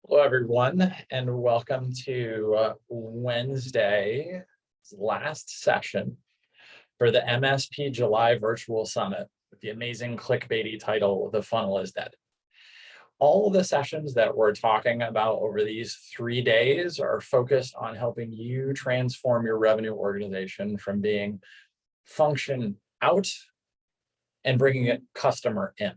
Hello, everyone, and welcome to Wednesday's last session for the MSP July Virtual Summit with the amazing clickbaity title, The Funnel is Dead. All of the sessions that we're talking about over these 3 days are focused on helping you transform your revenue organization from being function out and bringing it customer in.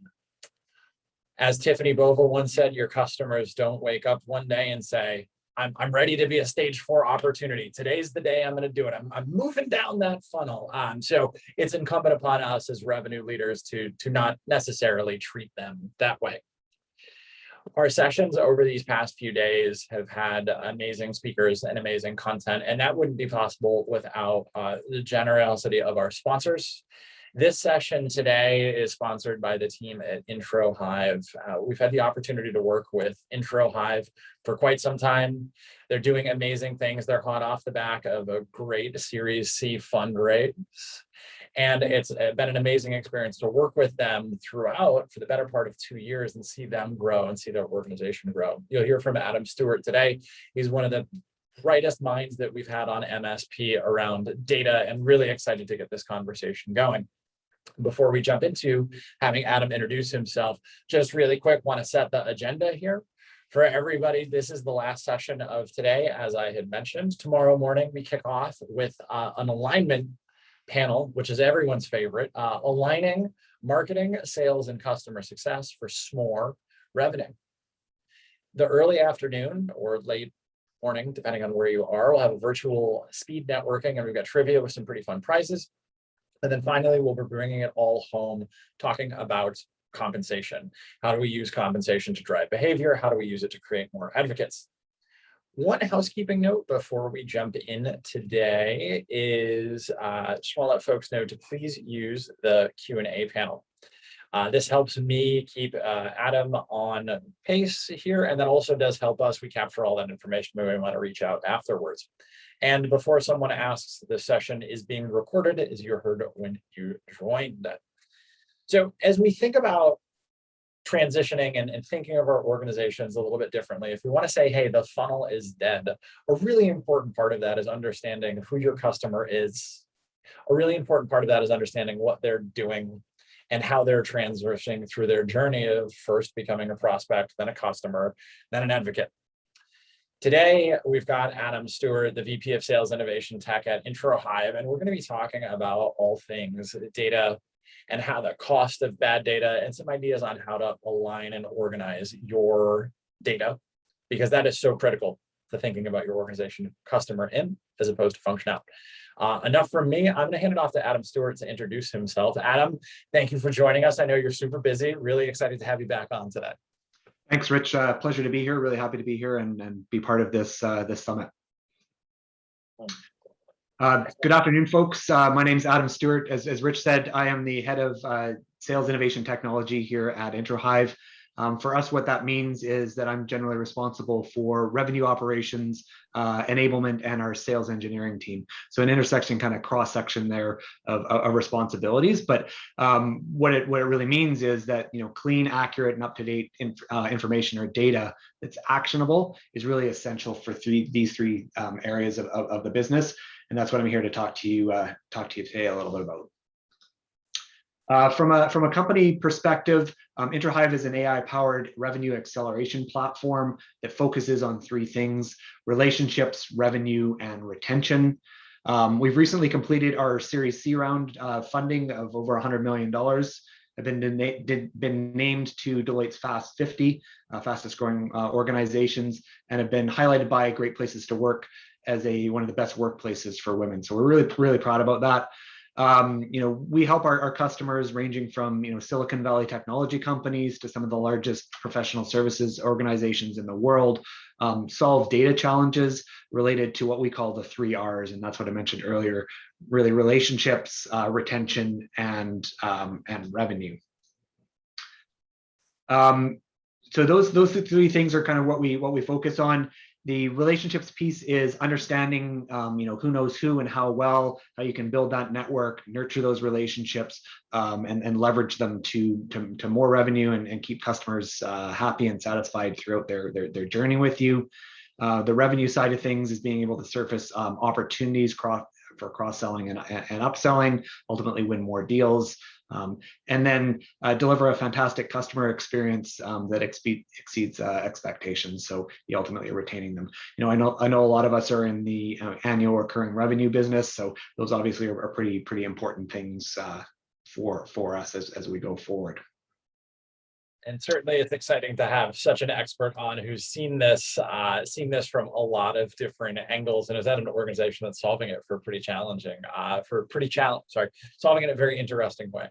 As Tiffany Bova once said, your customers don't wake up one day and say, I'm ready to be a stage 4 opportunity. Today's the day I'm going to do it. I'm moving down that funnel. So it's incumbent upon us as revenue leaders to not necessarily treat them that way. Our sessions over these past few days have had amazing speakers and amazing content, and that wouldn't be possible without the generosity of our sponsors. This session today is sponsored by the team at Introhive. We've had the opportunity to work with Introhive for quite some time. They're doing amazing things. They're hot off the back of a great Series C fundraise. And it's been an amazing experience to work with them throughout for the better part of 2 years and see them grow and see their organization grow. You'll hear from Adam Stewart today. He's one of the brightest minds that we've had on MSP around data, and really excited to get this conversation going. Before we jump into having Adam introduce himself, just really quick, want to set the agenda here. For everybody, this is the last session of today, as I had mentioned. Tomorrow morning, we kick off with an alignment panel, which is everyone's favorite, aligning marketing, sales, and customer success for SMORE revenue. The early afternoon or late morning, depending on where you are, we'll have a virtual speed networking, and we've got trivia with some pretty fun prizes. And then finally, we'll be bringing it all home, talking about compensation. How do we use compensation to drive behavior? How do we use it to create more advocates? One housekeeping note before we jump in today is just want to let folks know to please use the Q&A panel. This helps me keep Adam on pace here, and that also does help us. We capture all that information when we want to reach out afterwards. And before someone asks, the session is being recorded, as you heard when you joined. So as we think about transitioning and thinking of our organizations a little bit differently, if we want to say, hey, the funnel is dead, a really important part of that is understanding who your customer is. A really important part of that is understanding what they're doing and how they're transitioning through their journey of first becoming a prospect, then a customer, then an advocate. Today, we've got Adam Stewart, the VP of Sales Innovation Tech at Introhive, and we're going to be talking about all things data and how the cost of bad data and some ideas on how to align and organize your data, because that is so critical to thinking about your organization customer in as opposed to function out. Enough from me. I'm going to hand it off to Adam Stewart to introduce himself. Adam, thank you for joining us. I know you're super busy. Really excited to have you back on today. Thanks, Rich. Pleasure to be here. Really happy to be here and be part of this this summit. Good afternoon, folks. My name is Adam Stewart. As Rich said, I am the head of sales innovation technology here at Introhive. For us, what that means is that I'm generally responsible for revenue operations, enablement, and our sales engineering team. So an intersection, kind of cross-section there of responsibilities. But what it really means is that clean, accurate, and up-to-date information or data that's actionable is really essential for these three areas of the business. And that's what I'm here to talk to you today a little bit about. From a company perspective, Introhive is an AI-powered revenue acceleration platform that focuses on 3 things: relationships, revenue, and retention. We've recently completed our Series C round funding of over $100 million. I've been named to Deloitte's Fast 50, fastest growing organizations, and have been highlighted by Great Places to Work as one of the best workplaces for women. So we're really proud about that. We help our customers ranging from Silicon Valley technology companies to some of the largest professional services organizations in the world solve data challenges related to what we call the 3 R's, and that's what I mentioned earlier: really relationships, retention, and revenue. So those 3 things are kind of what we focus on. The relationships piece is understanding, who knows who and how well, how you can build that network, nurture those relationships, and leverage them to more revenue and keep customers happy and satisfied throughout their journey with you. The revenue side of things is being able to surface opportunities for cross-selling and upselling, ultimately win more deals. And then deliver a fantastic customer experience that exceeds expectations. So you ultimately are retaining them. I know a lot of us are in the annual recurring revenue business, so those obviously are pretty important things for us as we go forward. And certainly it's exciting to have such an expert on who's seen this from a lot of different angles and is at an organization that's solving it for pretty challenging, solving it in a very interesting way.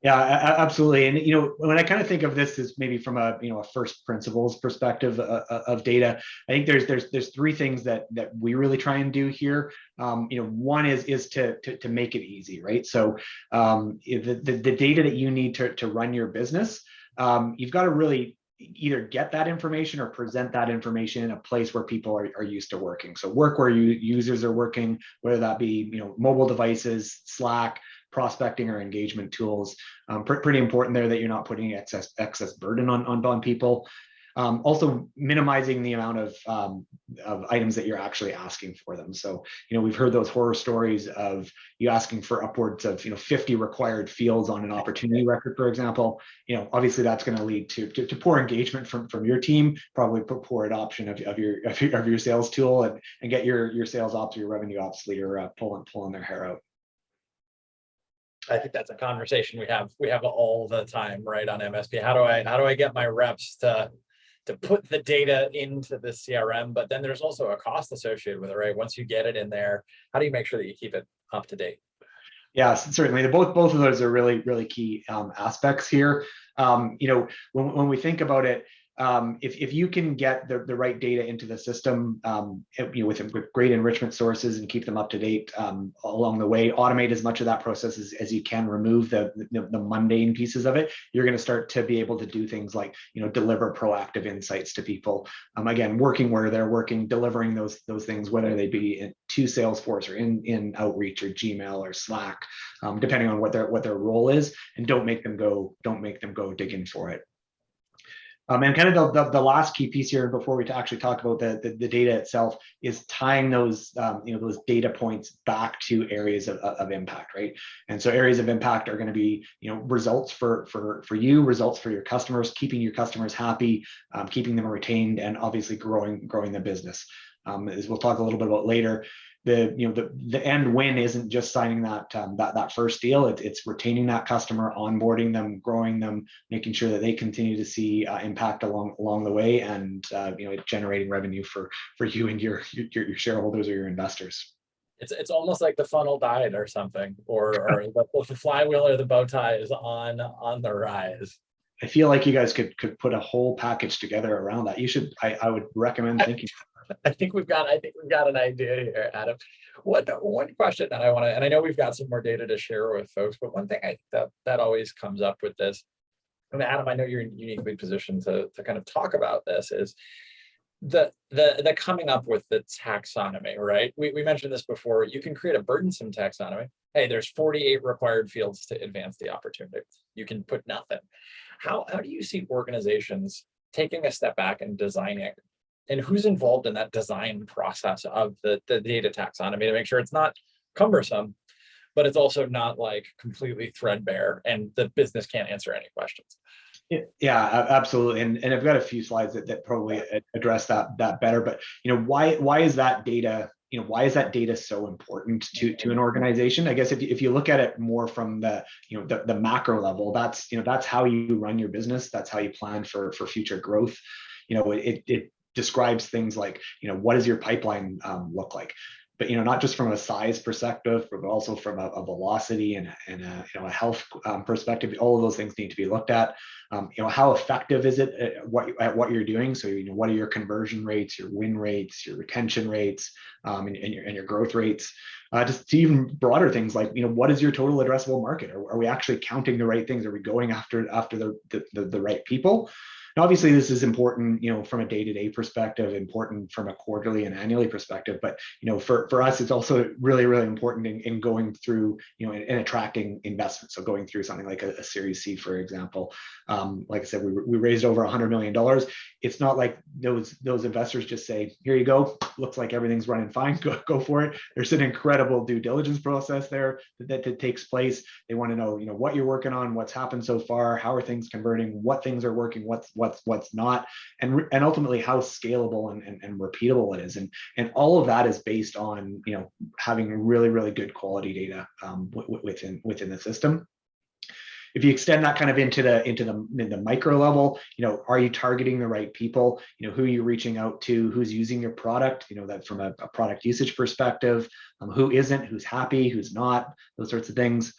Yeah, absolutely. And when I kind of think of this as maybe from a first principles perspective of data, I think there's three things that we really try and do here. One is to make it easy, right? So the data that you need to run your business, you've got to really either get that information or present that information in a place where people are used to working. So work where users are working, whether that be mobile devices, Slack, prospecting or engagement tools. Pretty important there that you're not putting excess burden on people. Also minimizing the amount of items that you're actually asking for them. So, we've heard those horror stories of you asking for upwards of 50 required fields on an opportunity record, for example. Obviously that's going to lead to poor engagement from your team, probably poor adoption of your sales tool, and get your sales ops or your revenue ops leader pulling their hair out. I think that's a conversation we have all the time, right, on MSP. How do I get my reps to put the data into the CRM? But then there's also a cost associated with it, right? Once you get it in there, how do you make sure that you keep it up to date? Yeah, certainly. Both of those are really key aspects here. When we think about it, if you can get the right data into the system, with great enrichment sources and keep them up to date along the way, automate as much of that process as you can, remove the mundane pieces of it, you're going to start to be able to do things like deliver proactive insights to people. Again, working where they're working, delivering those things, whether they be to Salesforce or in Outreach or Gmail or Slack, depending on what their role is, and don't make them go digging for it. And kind of the last key piece here before we actually talk about the data itself is tying those those data points back to areas of impact, right? And so areas of impact are going to be results for you, results for your customers, keeping your customers happy, keeping them retained, and obviously growing the business. As we'll talk a little bit about later, the end win isn't just signing that first deal. It's retaining that customer, onboarding them, growing them, making sure that they continue to see impact along the way, and generating revenue for you and your shareholders or your investors. It's almost like the funnel died or something, or the flywheel or the bow tie is on the rise. I feel like you guys could put a whole package together around that. You should. I would recommend thinking. I think we've got an idea here, Adam. One question that I want to, and I know we've got some more data to share with folks, but one thing I think that always comes up with this, and Adam, I know you're uniquely positioned to kind of talk about this, is the coming up with the taxonomy, right? We mentioned this before. You can create a burdensome taxonomy. Hey, there's 48 required fields to advance the opportunity. You can put nothing. How do you see organizations taking a step back and designing, and who's involved in that design process of the data taxonomy to make sure it's not cumbersome, but it's also not like completely threadbare and the business can't answer any questions? Yeah, absolutely. And I've got a few slides that probably address that better. But why is that data? Why is that data so important to an organization? I guess if you look at it more from the the macro level, that's how you run your business. That's how you plan for future growth. It describes things like what does your pipeline look like, but not just from a size perspective, but also from a velocity and a health perspective. All of those things need to be looked at. How effective is it at what you're doing? So what are your conversion rates, your win rates, your retention rates, and your growth rates? Just to even broader things like what is your total addressable market? Are we actually counting the right things? Are we going after the right people? Now, obviously, this is important, from a day-to-day perspective, important from a quarterly and annually perspective. But for us, it's also really, really important in going through, and attracting investment. So going through something like a Series C, for example. Like I said, we raised over $100 million. It's not like those investors just say, "Here you go. Looks like everything's running fine. Go for it." There's an incredible due diligence process there that takes place. They want to know, what you're working on, what's happened so far, how are things converting, what things are working, what's not, and ultimately how scalable and repeatable it is. And all of that is based on, having really, really good quality data within the system. If you extend that kind of into the micro level, are you targeting the right people? Who are you reaching out to? Who's using your product? That from a product usage perspective, who isn't, who's happy, who's not, those sorts of things.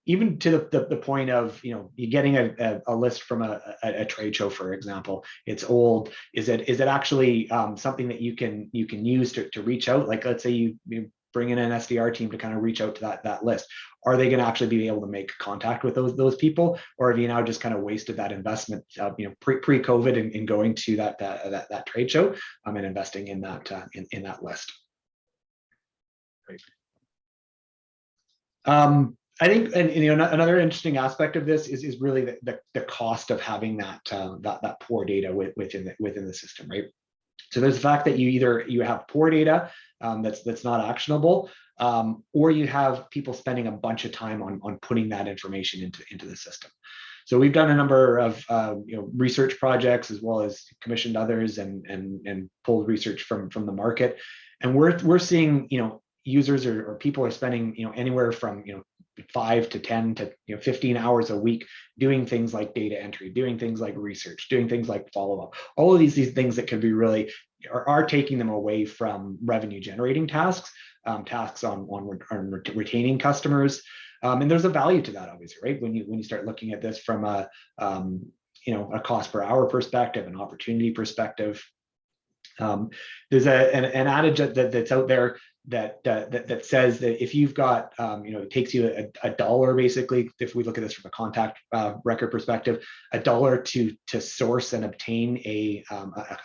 Even to the point of, you're getting a list from a trade show, for example. It's old. Is it actually something that you can use to reach out? Like, let's say you bring in an SDR team to kind of reach out to that list. Are they going to actually be able to make contact with those people, or have you now just kind of wasted that investment, pre-COVID in going to that trade show and investing in that list? Great. I think, and another interesting aspect of this is really the cost of having that poor data within the system, right? So there's the fact that you have poor data that's not actionable, or you have people spending a bunch of time on putting that information into the system. So we've done a number of research projects, as well as commissioned others and pulled research from the market, and we're seeing users or people are spending anywhere from 5 to 10 to 15 hours a week doing things like data entry, doing things like research, doing things like follow-up. All of these things that can be really are taking them away from revenue generating tasks on retaining customers. And there's a value to that, obviously, right? When you start looking at this from a cost per hour perspective, an opportunity perspective. There's an adage that's out there that says that if you've got, it takes you a dollar, basically, if we look at this from a contact record perspective, a dollar to source and obtain a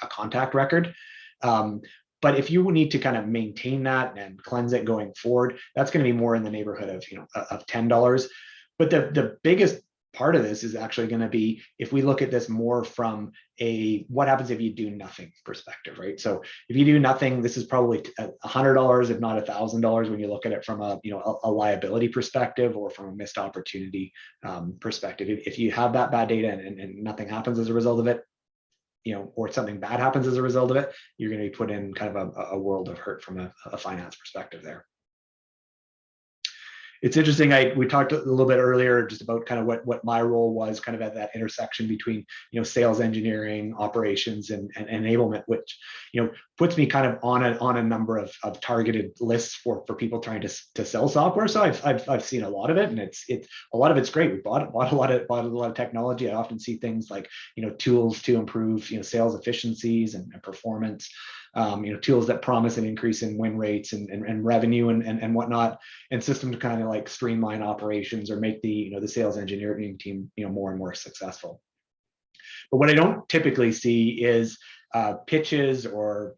contact record. But if you need to kind of maintain that and cleanse it going forward, that's going to be more in the neighborhood of $10. But the biggest part of this is actually going to be, if we look at this more from a what happens if you do nothing perspective, right? So if you do nothing, this is probably $100, if not $1,000, when you look at it from a liability perspective or from a missed opportunity perspective. If you have that bad data and nothing happens as a result of it, or something bad happens as a result of it, you're going to be put in kind of a world of hurt from a finance perspective there. It's interesting, we talked a little bit earlier just about kind of what my role was kind of at that intersection between, sales engineering, operations, and enablement, which, puts me kind of on a number of targeted lists for people trying to sell software. So I've seen a lot of it, and it's a lot of it's great. We bought a lot of technology. I often see things like, tools to improve, sales efficiencies and performance. Tools that promise an increase in win rates and revenue and whatnot, and systems to kind of like streamline operations or make the sales engineering team more and more successful. But what I don't typically see is pitches or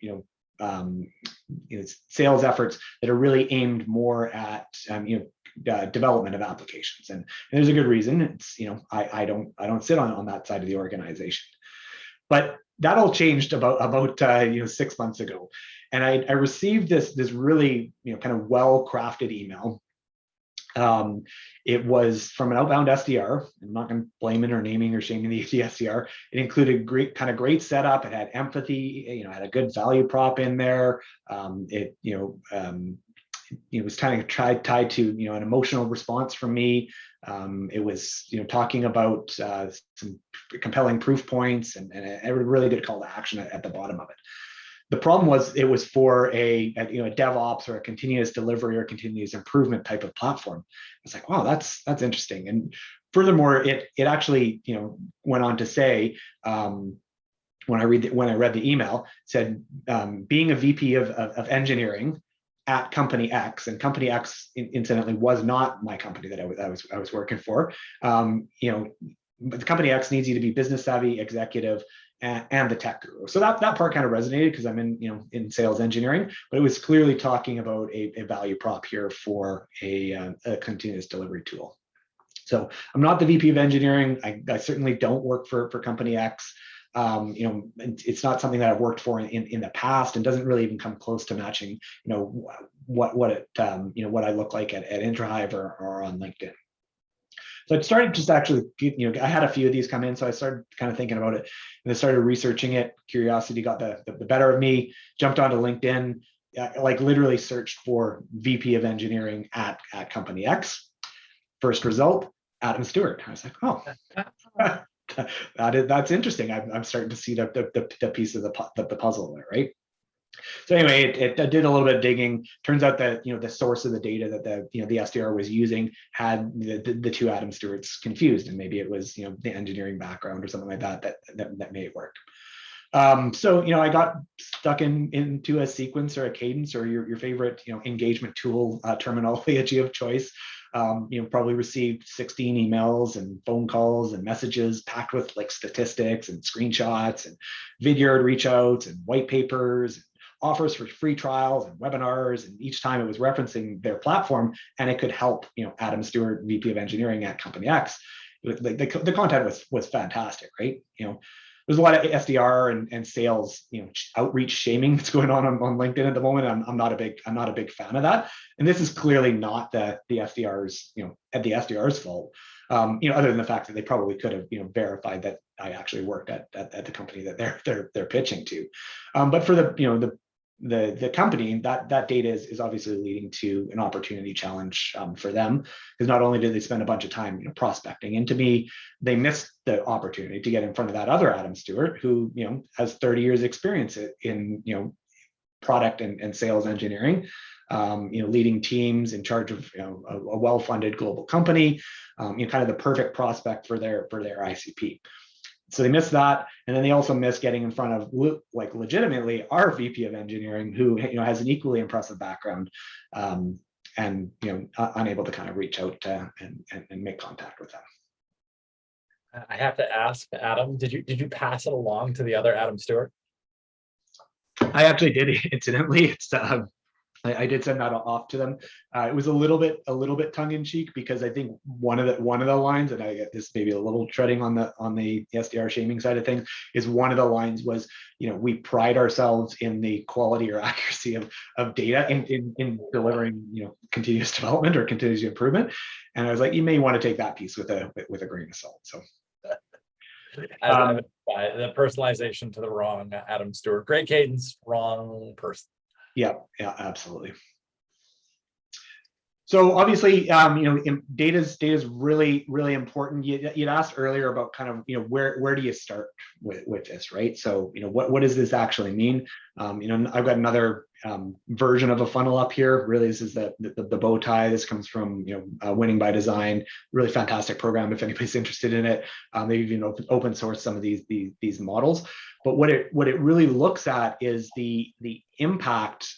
sales efforts that are really aimed more at development of applications, and there's a good reason. It's I don't sit on that side of the organization, but that all changed about 6 months ago, and I received this really kind of well-crafted email. It was from an outbound SDR. I'm not going to blame it or naming or shaming the SDR. It included great setup. It had empathy. It had a good value prop in there. It was kind of tied to an emotional response from me. It was talking about some compelling proof points and a really good call to action at the bottom of it. The problem was it was for a DevOps or a continuous delivery or continuous improvement type of platform. It's like, wow, that's interesting. And furthermore, it actually went on to say, when I read the email, said being a VP of engineering at company X, and company X incidentally was not my company that I was working for. but the company X needs you to be business savvy, executive, and the tech guru. So that part kind of resonated because I'm in sales engineering, but it was clearly talking about a value prop here for a continuous delivery tool. So I'm not the VP of engineering. I certainly don't work for company X. It's not something that I've worked for in the past, and doesn't really even come close to matching, what I look like at Introhive or on LinkedIn. So I started just actually, I had a few of these come in, so I started kind of thinking about it, and I started researching it. Curiosity got the better of me. Jumped onto LinkedIn, like literally searched for VP of engineering at company X. First result, Adam Stewart. I was like, oh, that's interesting. I'm starting to see the piece of the puzzle there, right? So anyway, it did a little bit of digging. Turns out that the source of the data that the SDR was using had the two Adam Stewarts confused, and maybe it was the engineering background or something like that made it work. So I got stuck into a sequence or a cadence or your favorite engagement tool terminology of choice. Probably received 16 emails and phone calls and messages packed with like statistics and screenshots and video reach outs and white papers and offers for free trials and webinars, and each time it was referencing their platform, and it could help Adam Stewart, VP of engineering at company X. The content was fantastic, right? There's a lot of SDR and sales, outreach shaming that's going on LinkedIn at the moment. I'm not a big fan of that. And this is clearly not the SDR's, at the SDR's fault. Other than the fact that they probably could have, verified that I actually worked at the company that they're pitching to. But for the company, that data is obviously leading to an opportunity challenge for them, because not only did they spend a bunch of time prospecting into me, they missed the opportunity to get in front of that other Adam Stewart who has 30 years experience in product and sales engineering, leading teams in charge of a well-funded global company, kind of the perfect prospect for their ICP. So they missed that, and then they also missed getting in front of legitimately our VP of engineering, who has an equally impressive background, and unable to kind of reach out and make contact with them. I have to ask, Adam, did you pass it along to the other Adam Stewart? I actually did, incidentally. It's I did send that off to them. It was a little bit tongue in cheek, because I think one of the lines, and I get this maybe a little treading on the SDR shaming side of things, is one of the lines was, we pride ourselves in the quality or accuracy of data in delivering continuous development or continuous improvement. And I was like, you may want to take that piece with a grain of salt. So. The personalization to the wrong Adam Stewart. Great cadence, wrong person. Yeah, absolutely. So obviously, data is really, really important. You'd asked earlier about kind of, where do you start with this, right? So, what does this actually mean? I've got another version of a funnel up here. Really, this is the bow tie. This comes from Winning by Design. Really fantastic program if anybody's interested in it. They've even open source some of these models. But what it really looks at is the impact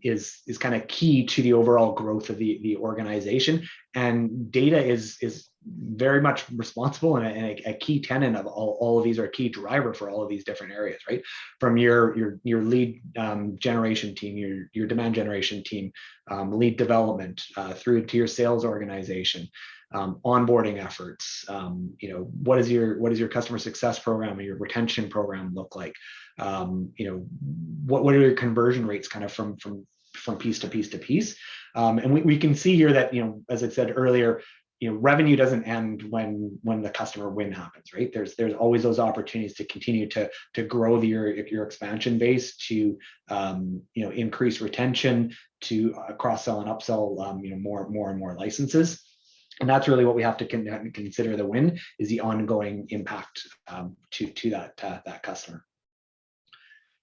is kind of key to the overall growth of the organization, and data is very much responsible and a key tenet of all of these, are a key driver for all of these different areas, right? From your lead generation team, your demand generation team, lead development, through to your sales organization, onboarding efforts. What is your customer success program or your retention program look like? What are your conversion rates kind of from piece to piece to piece? And we can see here that, as I said earlier, revenue doesn't end when the customer win happens, right? There's always those opportunities to continue to grow your expansion base, to increase retention, to cross-sell and upsell more and more licenses. And that's really what we have to consider the win, is the ongoing impact to that customer.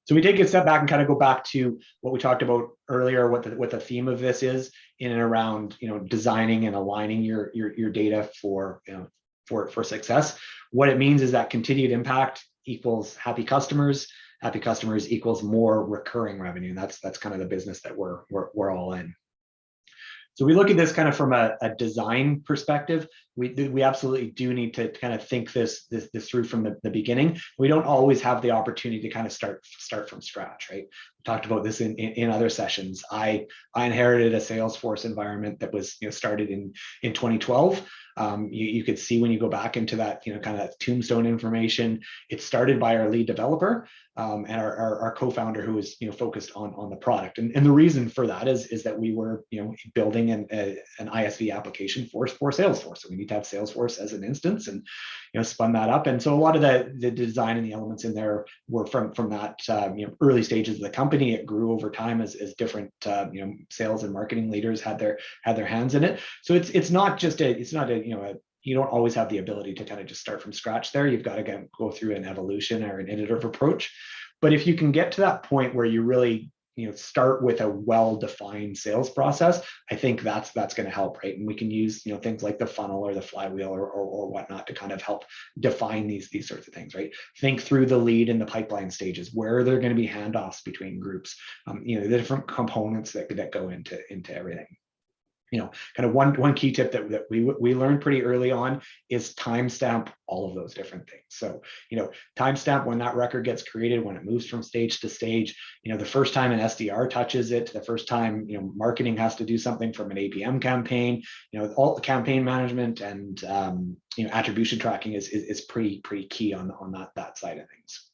So we take a step back and kind of go back to what we talked about earlier, what the theme of this is in and around designing and aligning your data for success. What it means is that continued impact equals happy customers equals more recurring revenue. And that's kind of the business that we're all in. So we look at this kind of from a design perspective. we absolutely do need to kind of think this through from the beginning. We don't always have the opportunity to kind of start from scratch, right? We talked about this in other sessions. I inherited a Salesforce environment that was started in 2012. You could see when you go back into that kind of tombstone information, it started by our lead developer and our co-founder who was focused on the product. And the reason for that is that we were building an ISV application for Salesforce. So we need to have Salesforce as an instance, and spun that up. And so a lot of the design and the elements in there were from that early stages of the company. It grew over time as different sales and marketing leaders had their hands in it. So it's not you don't always have the ability to kind of just start from scratch there. You've got to go through an evolution or an iterative approach. But if you can get to that point where you really start with a well-defined sales process, I think that's going to help, right? And we can use things like the funnel or the flywheel or whatnot to kind of help define these sorts of things, right? Think through the lead and the pipeline stages, where are there going to be handoffs between groups, the different components that go into everything. Kind of one key tip that we learned pretty early on is timestamp all of those different things. So, timestamp when that record gets created, when it moves from stage to stage, the first time an SDR touches it, the first time, marketing has to do something from an ABM campaign, all the campaign management and, attribution tracking is pretty key on that side of things.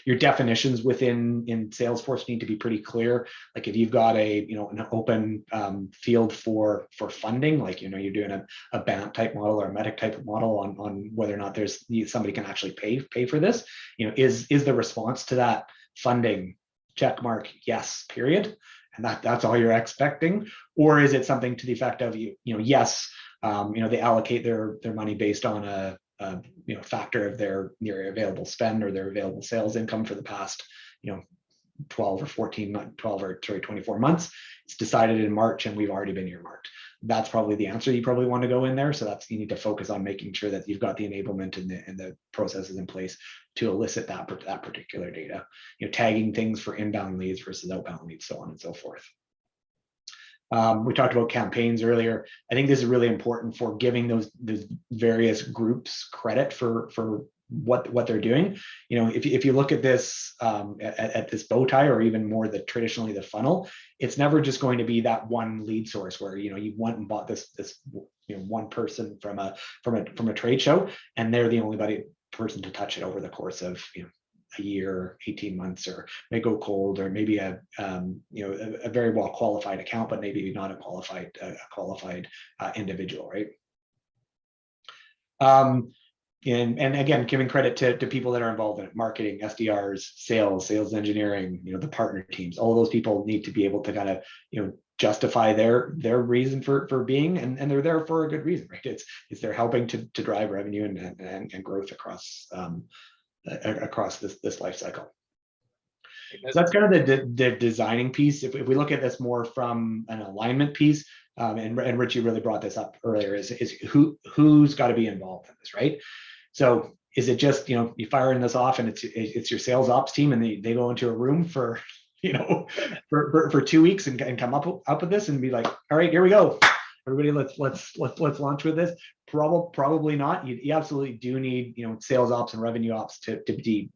Your definitions in Salesforce need to be pretty clear. Like if you've got an open field for funding, like you're doing a BANT type model or a MEDIC type of model on whether or not there's somebody can actually pay for this. Is the response to that funding check mark yes, period, and that's all you're expecting, or is it something to the effect of yes, they allocate their money based on a factor of their available spend or their available sales income for the past 24 months. It's decided in March and we've already been earmarked. That's probably the answer you probably want to go in there. So you need to focus on making sure that you've got the enablement and the processes in place to elicit that particular data, tagging things for inbound leads versus outbound leads, so on and so forth. We talked about campaigns earlier. I think this is really important for giving those various groups credit for what they're doing. If you look at this at this bow tie, or even more traditionally the funnel, it's never just going to be that one lead source where you went and bought this one person from a trade show, and they're the only person to touch it over the course of a year, 18 months, or may go cold, or maybe a very well qualified account, but maybe not a qualified individual, right? And again, giving credit to people that are involved in it: marketing, SDRs, sales engineering, the partner teams. All of those people need to be able to kind of justify their reason for being, and they're there for a good reason, right? It's they're helping to drive revenue and growth across this life cycle. So that's kind of the designing piece. If we look at this more from an alignment piece, and Richie really brought this up earlier, is who's got to be involved in this, right? So is it just you firing this off and it's your sales ops team and they go into a room for for 2 weeks and come up with this and be like, all right, here we go, everybody, let's launch with this? Probably not. You absolutely do need sales ops and revenue ops to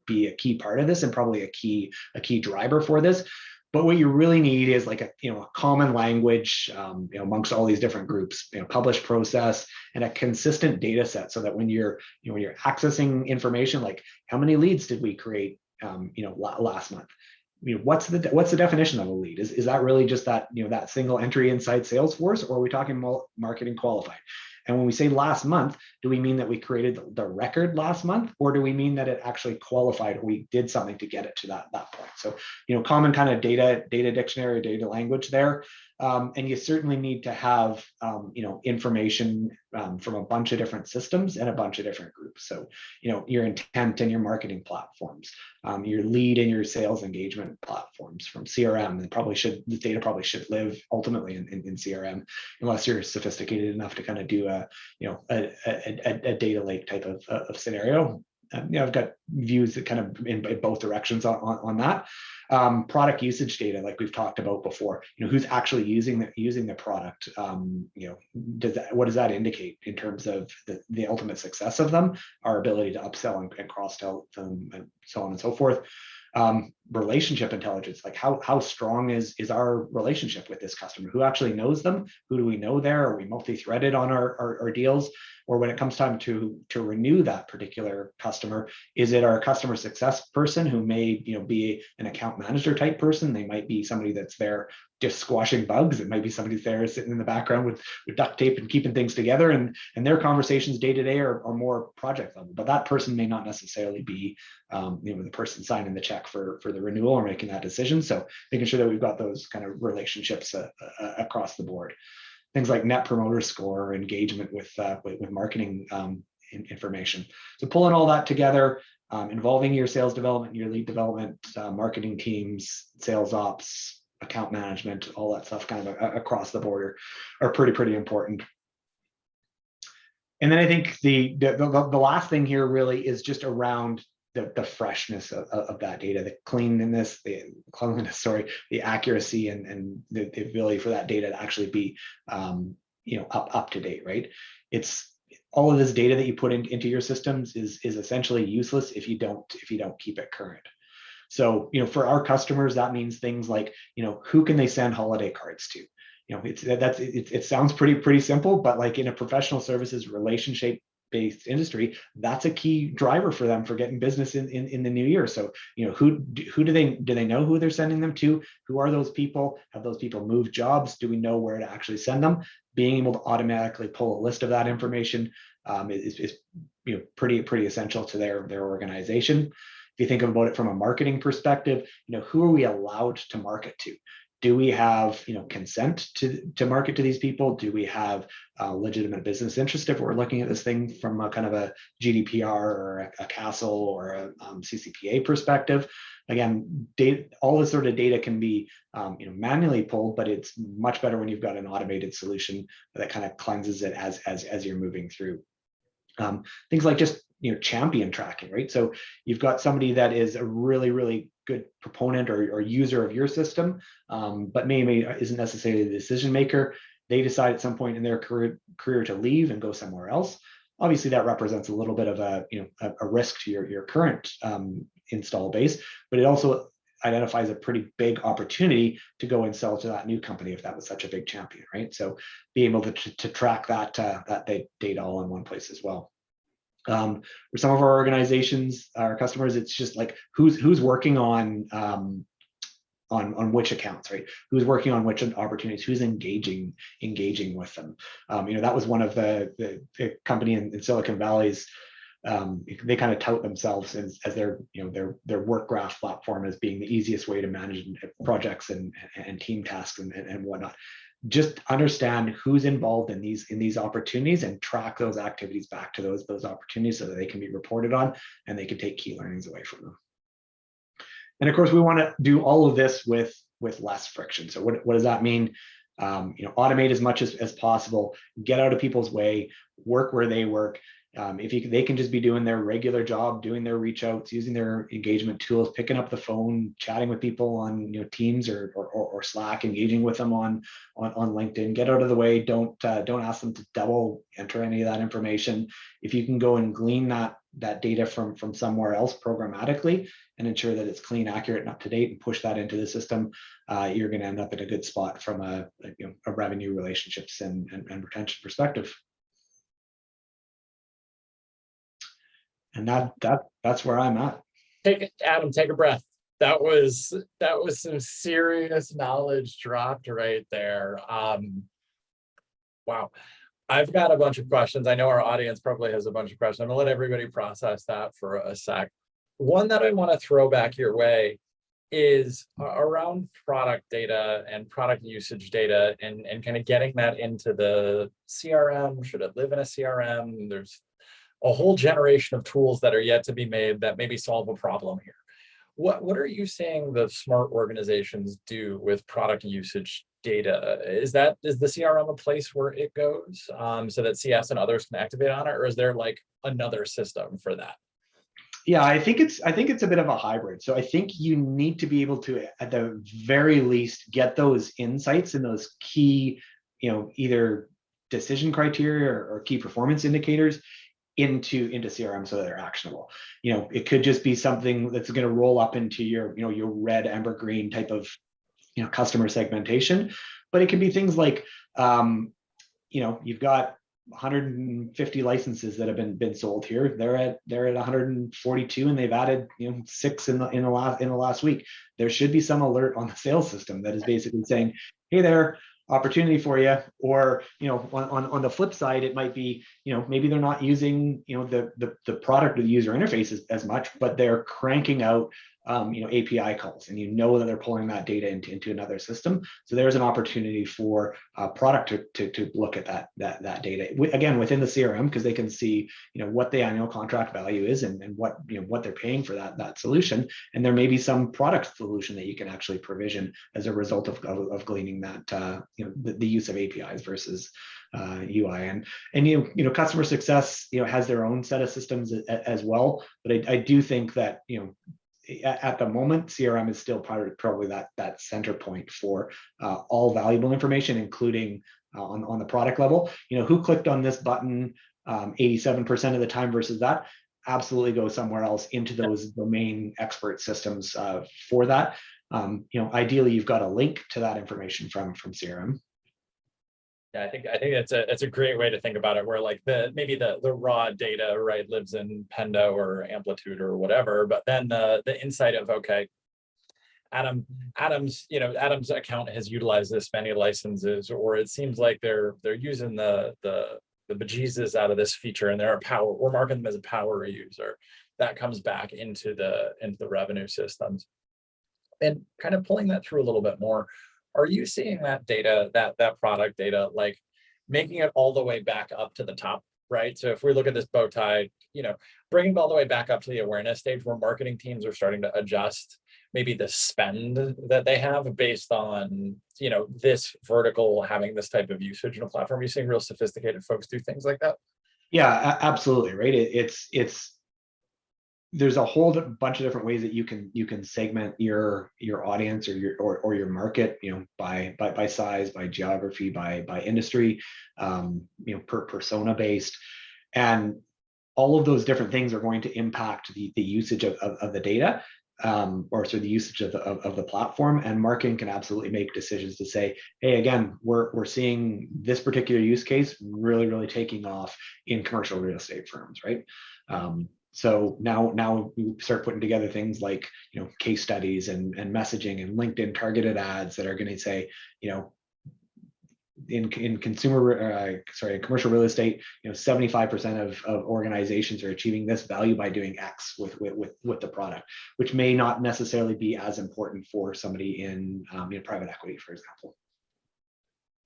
be a key part of this, and probably a key driver for this. But what you really need is like a common language amongst all these different groups, published process, and a consistent data set, so that when you're accessing information like how many leads did we create last month, what's the definition of a lead? Is that really just that that single entry inside Salesforce, or are we talking marketing qualified? And when we say last month, do we mean that we created the record last month, or do we mean that it actually qualified, or we did something to get it to that point? So, common kind of data dictionary, data language there. And you certainly need to have, information from a bunch of different systems and a bunch of different groups. So, your intent and your marketing platforms, your lead and your sales engagement platforms from CRM, and the data probably should live ultimately in CRM, unless you're sophisticated enough to kind of do a data lake type of scenario. I've got views that kind of in both directions on that. Product usage data, like we've talked about before, who's actually using the product. What does that indicate in terms of the ultimate success of them, our ability to upsell and cross-sell them, and so on and so forth. Relationship intelligence, like how strong is our relationship with this customer? Who actually knows them? Who do we know there? Are we multi-threaded on our deals? Or when it comes time to renew that particular customer, is it our customer success person who may be an account manager type person? They might be somebody that's there just squashing bugs. It might be somebody there sitting in the background with duct tape and keeping things together, and their conversations day to day are more project level. But that person may not necessarily be the person signing the check for the renewal or making that decision. So making sure that we've got those kind of relationships across the board. Things like net promoter score, engagement with marketing information. So pulling all that together, involving your sales development, your lead development, marketing teams, sales ops, account management, all that stuff kind of across the board are pretty important. And then I think the last thing here really is just around the freshness of that data, the cleanliness, the accuracy, and the ability for that data to actually be up to date, right? It's all of this data that you put into your systems is essentially useless if you don't keep it current. So for our customers, that means things like who can they send holiday cards to? It sounds pretty simple, but like in a professional services relationship based industry, that's a key driver for them for getting business in the new year. So who do they know who they're sending them to? Who are those people? Have those people moved jobs? Do we know where to actually send them? Being able to automatically pull a list of that information is pretty essential to their organization. If you think about it from a marketing perspective, who are we allowed to market to? Do we have consent to market to these people? Do we have legitimate business interest if we're looking at this thing from a kind of a GDPR or a CASL or a CCPA perspective? Again, all this sort of data can be manually pulled, but it's much better when you've got an automated solution that kind of cleanses it as you're moving through. Things like just champion tracking, right? So you've got somebody that is a really good proponent or user of your system, but maybe isn't necessarily the decision maker. They decide at some point in their career to leave and go somewhere else. Obviously, that represents a little bit of a risk to your current install base, but it also identifies a pretty big opportunity to go and sell to that new company if that was such a big champion, right? So being able to track that data all in one place as well. For some of our organizations, our customers, it's just like who's working on which accounts, right? Who's working on which opportunities? Who's engaging with them? That was one of the company in Silicon Valley's. They kind of tout themselves as their work graph platform as being the easiest way to manage projects and team tasks and whatnot. Just understand who's involved in these opportunities and track those activities back to those opportunities so that they can be reported on and they can take key learnings away from them. And of course, we want to do all of this with less friction. So what does that mean? Automate as much as possible, get out of people's way, work where they work. They can just be doing their regular job, doing their reach outs, using their engagement tools, picking up the phone, chatting with people on Teams or Slack, engaging with them on LinkedIn. Get out of the way. Don't ask them to double enter any of that information. If you can go and glean that data from somewhere else programmatically and ensure that it's clean, accurate, and up to date, and push that into the system, you're going to end up in a good spot from a revenue, relationships, and retention perspective. And that's where I'm at. Adam, take a breath. That was some serious knowledge dropped right there. Wow. I've got a bunch of questions. I know our audience probably has a bunch of questions. I'm gonna let everybody process that for a sec. One that I want to throw back your way is around product data and product usage data and kind of getting that into the CRM. Should it live in a CRM? There's a whole generation of tools that are yet to be made that maybe solve a problem here. What are you seeing the smart organizations do with product usage data? Is the CRM a place where it goes so that CS and others can activate on it, or is there like another system for that? Yeah, I think it's a bit of a hybrid. So I think you need to be able to, at the very least, get those insights and those key, either decision criteria or key performance indicators into CRM so they're actionable. It could just be something that's going to roll up into your red, amber, green type of customer segmentation, but it can be things like you've got 150 licenses that have been sold here. They're at 142, and they've added 6 in the last week. There should be some alert on the sales system that is basically saying, hey there, opportunity for you. Or on the flip side, it might be maybe they're not using the product or the user interface as much, but they're cranking out API calls, and that they're pulling that data into another system. So there's an opportunity for product to look at that data again within the CRM, because they can see what the annual contract value is and what they're paying for that solution. And there may be some product solution that you can actually provision as a result of gleaning that the use of APIs versus UI. And customer success has their own set of systems as well. But I do think that at the moment, CRM is still probably that center point for all valuable information, including on the product level. Who clicked on this button 87% of the time versus that? Absolutely go somewhere else into those domain expert systems for that. Ideally, you've got a link to that information from CRM. Yeah, I think it's a great way to think about it, where like maybe the raw data, right, lives in Pendo or Amplitude or whatever, but then the insight of, okay, Adam's account has utilized this many licenses, or it seems like they're using the bejesus out of this feature, and we're marking them as a power user. That comes back into the revenue systems, and kind of pulling that through a little bit more. Are you seeing that data, that product data, like making it all the way back up to the top, right? So if we look at this bow tie, bringing it all the way back up to the awareness stage, where marketing teams are starting to adjust maybe the spend that they have based on, this vertical having this type of usage in a platform. Are you seeing real sophisticated folks do things like that? Yeah, absolutely. Right. There's a whole bunch of different ways that you can segment your audience or your market, by size, by geography, by industry, per persona based, and all of those different things are going to impact the usage of the data, or the usage of the platform. And marketing can absolutely make decisions to say, hey, again, we're seeing this particular use case really taking off in commercial real estate firms, right? So now we start putting together things like case studies and messaging and LinkedIn targeted ads that are going to say, in commercial real estate, 75% of organizations are achieving this value by doing X with the product, which may not necessarily be as important for somebody in private equity, for example.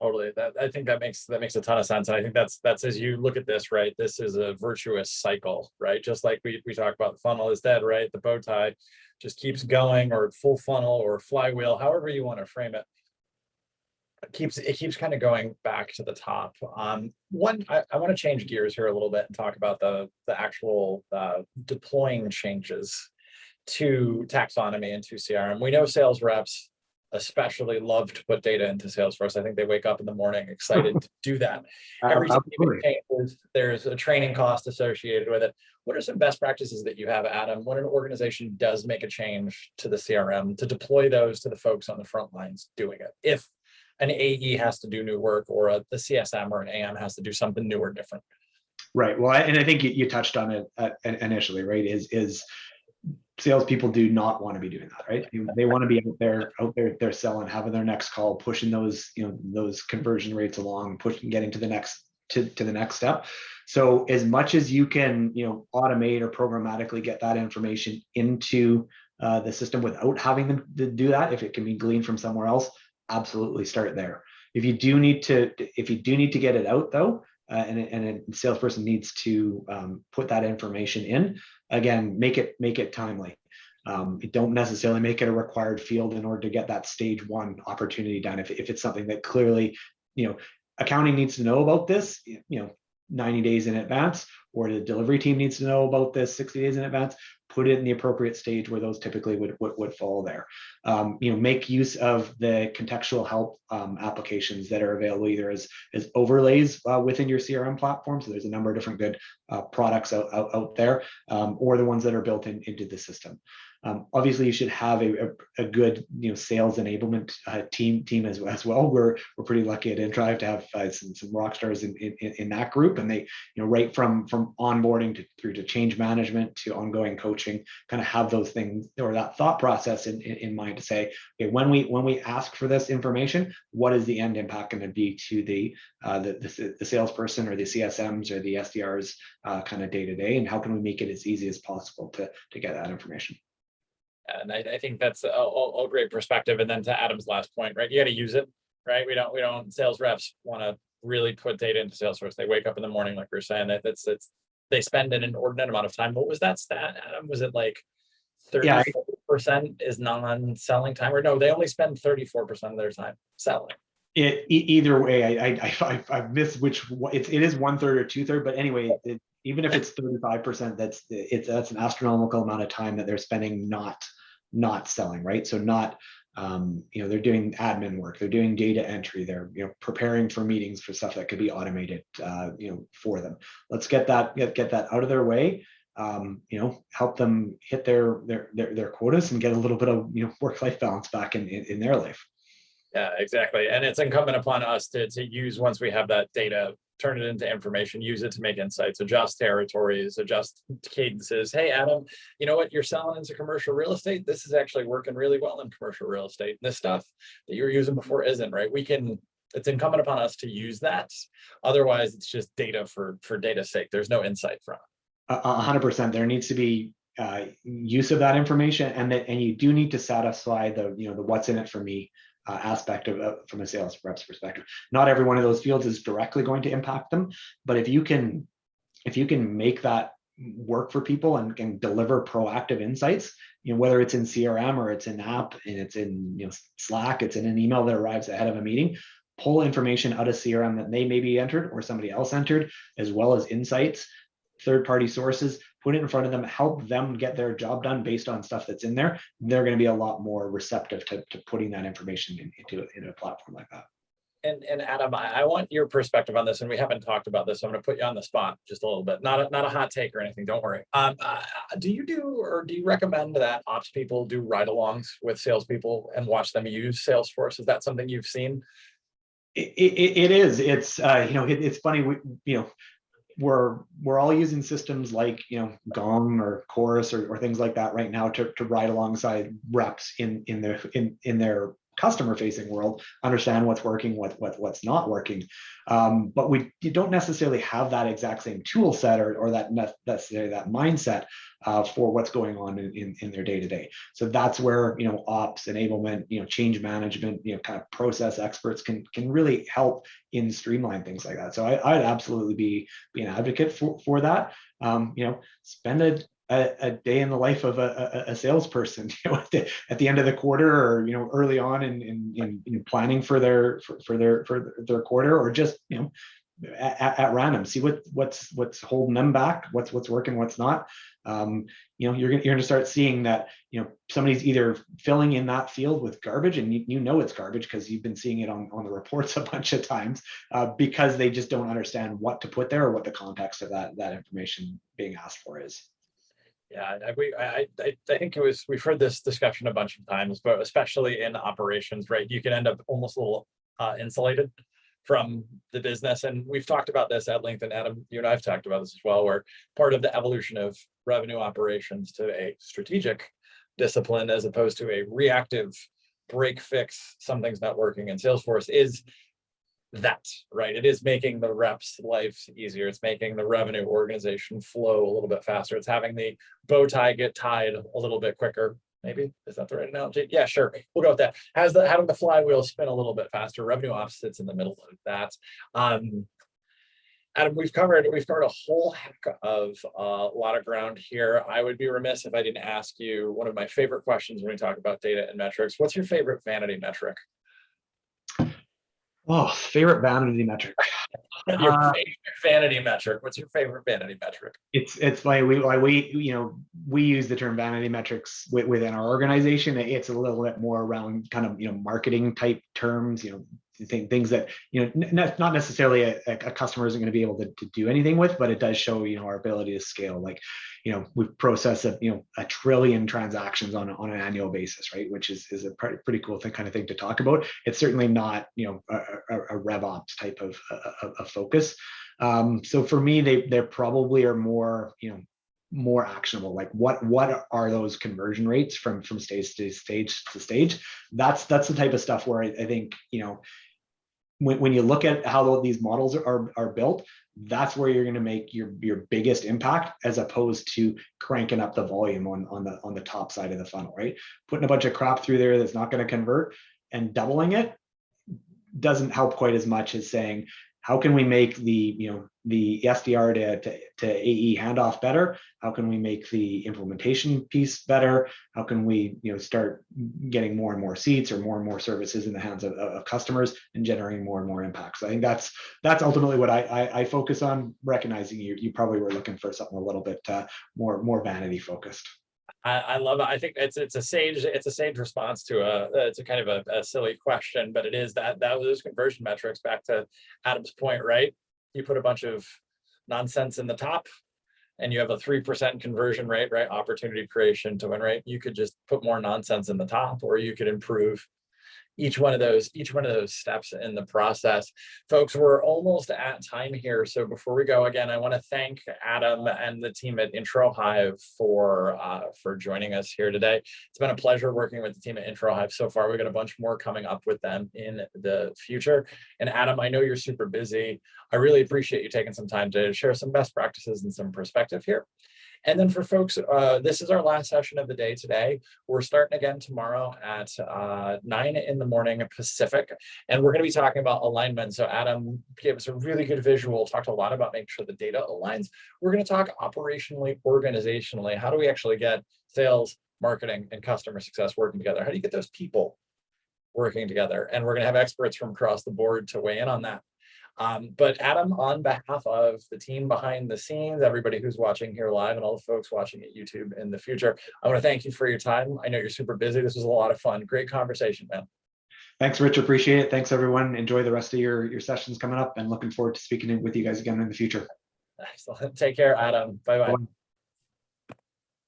Totally. I think that makes a ton of sense. And I think that's as you look at this, right? This is a virtuous cycle, right? Just like we talk about the funnel is dead, right? The bow tie just keeps going, or full funnel or flywheel, however you want to frame it. It keeps kind of going back to the top. I want to change gears here a little bit and talk about the actual deploying changes to taxonomy and to CRM. We know sales reps especially love to put data into Salesforce. I think they wake up in the morning excited to do that. Every time it changes, there's a training cost associated with it. What are some best practices that you have, Adam, when an organization does make a change to the CRM, to deploy those to the folks on the front lines doing it? If an AE has to do new work, or the CSM or an AM has to do something new or different. Right. Well, and I think you touched on it initially, right? Is salespeople do not want to be doing that, right? They want to be out there selling, having their next call, pushing those conversion rates along, getting to the next step. So as much as you can automate or programmatically get that information into the system without having them to do that, if it can be gleaned from somewhere else, absolutely start there. If you do need to get it out though, and a salesperson needs to put that information in, again, make it timely. Don't necessarily make it a required field in order to get that stage one opportunity done. If it's something that clearly, accounting needs to know about this, 90 days in advance, or the delivery team needs to know about this 60 days in advance, put it in the appropriate stage where those typically would fall there. Make use of the contextual help applications that are available either as overlays within your CRM platform. So there's a number of different good products out there, or the ones that are built into the system. Obviously, you should have a good sales enablement team as well. We're pretty lucky at Introhive to have some rock stars in that group, and they right from onboarding through to change management to ongoing coaching, kind of have those things or that thought process in mind to say, okay, when we ask for this information, what is the end impact going to be to the salesperson or the CSMs or the SDRs kind of day to day, and how can we make it as easy as possible to get that information? And I think that's a great perspective. And then to Adam's last point, right? You got to use it, right? We don't sales reps want to really put data into Salesforce. They wake up in the morning, like we were saying, they spend an inordinate amount of time. What was that stat, Adam? Was it like 34% is non-selling time? Or no, they only spend 34% of their time selling. Either way, I missed which it is 1/3 or 2/3, but anyway, even if it's 35%, that's an astronomical amount of time that they're spending not selling, right? So not they're doing admin work, they're doing data entry, they're preparing for meetings for stuff that could be automated for them. Let's get that out of their way. Help them hit their quotas and get a little bit of work-life balance back in their life. Yeah, exactly. And it's incumbent upon us to use, once we have that data, turn it into information, use it to make insights, adjust territories, adjust cadences. Hey, Adam, you know what? You're selling into commercial real estate. This is actually working really well in commercial real estate. This stuff that you were using before isn't, right? It's incumbent upon us to use that. Otherwise, it's just data for data's sake. There's no insight from it. 100%. There needs to be use of that information, and you do need to satisfy the what's in it for me aspect from a sales rep's perspective. Not every one of those fields is directly going to impact them, but if you can make that work for people and can deliver proactive insights, whether it's in CRM or it's in app and it's in Slack, it's in an email that arrives ahead of a meeting, pull information out of CRM that they maybe entered or somebody else entered, as well as insights, third-party sources, put it in front of them, help them get their job done based on stuff that's in there. They're going to be a lot more receptive to putting that information into a platform like that. And Adam, I want your perspective on this, and we haven't talked about this, so I'm going to put you on the spot just a little bit. Not a hot take or anything, don't worry. Do you recommend that ops people do ride-alongs with salespeople and watch them use Salesforce? Is that something you've seen? It is. It's it's funny. We're all using systems like Gong or Chorus or things like that right now to ride alongside reps in their customer facing world, understand what's working, what's not working. But you don't necessarily have that exact same tool set or that mindset for what's going on in their day to day. So that's where ops, enablement, change management, kind of process experts can really help in streamline things like that. So I'd absolutely be an advocate for that. Spend a day in the life of a salesperson, at the end of the quarter, or early on in planning for their quarter, or just at random, see what's holding them back, what's working, what's not. You're going to start seeing that somebody's either filling in that field with garbage, and it's garbage because you've been seeing it on the reports a bunch of times, because they just don't understand what to put there or what the context of that information being asked for is. Yeah, I think we've heard this discussion a bunch of times, but especially in operations, right? You can end up almost a little insulated from the business. And we've talked about this at length, and Adam, you and I have talked about this as well, where part of the evolution of revenue operations to a strategic discipline as opposed to a reactive break fix, something's not working in Salesforce, is that, right? It is making the reps' lives easier. It's making the revenue organization flow a little bit faster. It's having the bow tie get tied a little bit quicker. Maybe, is that the right analogy? Yeah, sure. We'll go with that. Having the flywheel spin a little bit faster. Revenue ops sits in the middle of that. Adam, we've covered a whole heck of a lot of ground here. I would be remiss if I didn't ask you one of my favorite questions when we talk about data and metrics. What's your favorite vanity metric? Oh, favorite vanity metric. Your favorite vanity metric. What's your favorite vanity metric? It's funny. We we use the term vanity metrics within our organization. It's a little bit more around kind of, marketing type terms, things that, not necessarily a customer isn't going to be able to do anything with, but it does show, our ability to scale. Like, we process a trillion transactions on an annual basis, right? Which is a pretty cool kind of thing to talk about. It's certainly not, a RevOps type of focus. So for me, they probably are more, more actionable. Like what are those conversion rates from stage to stage? That's the type of stuff where I think, when you look at how these models are built, that's where you're going to make your biggest impact, as opposed to cranking up the volume on the top side of the funnel, right? Putting a bunch of crap through there that's not going to convert and doubling it doesn't help quite as much as saying, how can we make the SDR to AE handoff better? How can we make the implementation piece better? How can we start getting more and more seats or more services in the hands of customers and generating more and more impact? So I think that's ultimately what I focus on. Recognizing you probably were looking for something a little bit more vanity focused. I love it. I think it's a sage response to it's a kind of a silly question, but it is that those conversion metrics, back to Adam's point, right? You put a bunch of nonsense in the top and you have a 3% conversion rate, right? Opportunity creation to win rate. You could just put more nonsense in the top, or you could improve each one of those steps in the process. Folks, we're almost at time here. So before we go, again, I want to thank Adam and the team at Introhive for joining us here today. It's been a pleasure working with the team at Introhive so far. We've got a bunch more coming up with them in the future. And Adam, I know you're super busy. I really appreciate you taking some time to share some best practices and some perspective here. And then for folks, this is our last session of the day today. We're starting again tomorrow at 9 in the morning Pacific, and we're going to be talking about alignment. So Adam gave us a really good visual, talked a lot about making sure the data aligns. We're going to talk operationally, organizationally. How do we actually get sales, marketing, and customer success working together? How do you get those people working together? And we're going to have experts from across the board to weigh in on that. But Adam, on behalf of the team behind the scenes, everybody who's watching here live, and all the folks watching at YouTube in the future, I want to thank you for your time. I know you're super busy. This was a lot of fun. Great conversation, man. Thanks, Rich. Appreciate it. Thanks, everyone. Enjoy the rest of your sessions coming up, and looking forward to speaking with you guys again in the future. Excellent. Take care, Adam. Bye-bye.